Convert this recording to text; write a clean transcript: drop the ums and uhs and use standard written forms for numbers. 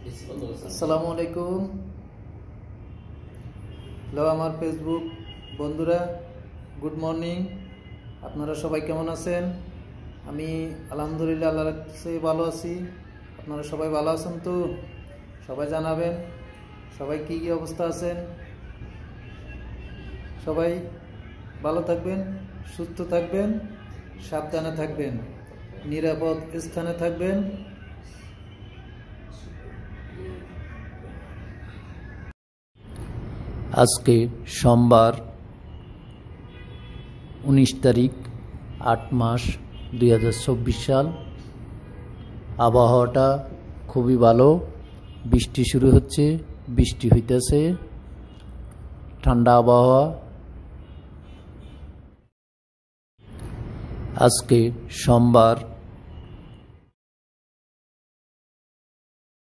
আসসালামু আলাইকুম। হ্যালো আমার ফেসবুক বন্ধুরা, গুড মর্নিং। আপনারা সবাই কেমন আছেন? আমি আলহামদুলিল্লাহ আল্লাহর কাছে ভালো আছি। আপনারা সবাই ভালো আছেন তো? সবাই জানাবেন সবাই কি কি অবস্থা আছেন। সবাই ভালো থাকবেন, সুস্থ থাকবেন, সাবধানে থাকবেন, নিরাপদ স্থানে থাকবেন। আজকে সোমবার 19 তারিখ 8 মাস 2024 সাল। আবহাওয়াটা খুবই ভালো, বৃষ্টি শুরু হচ্ছে, বৃষ্টি হইতেছে, ঠান্ডা আবহাওয়া। আজকে সোমবার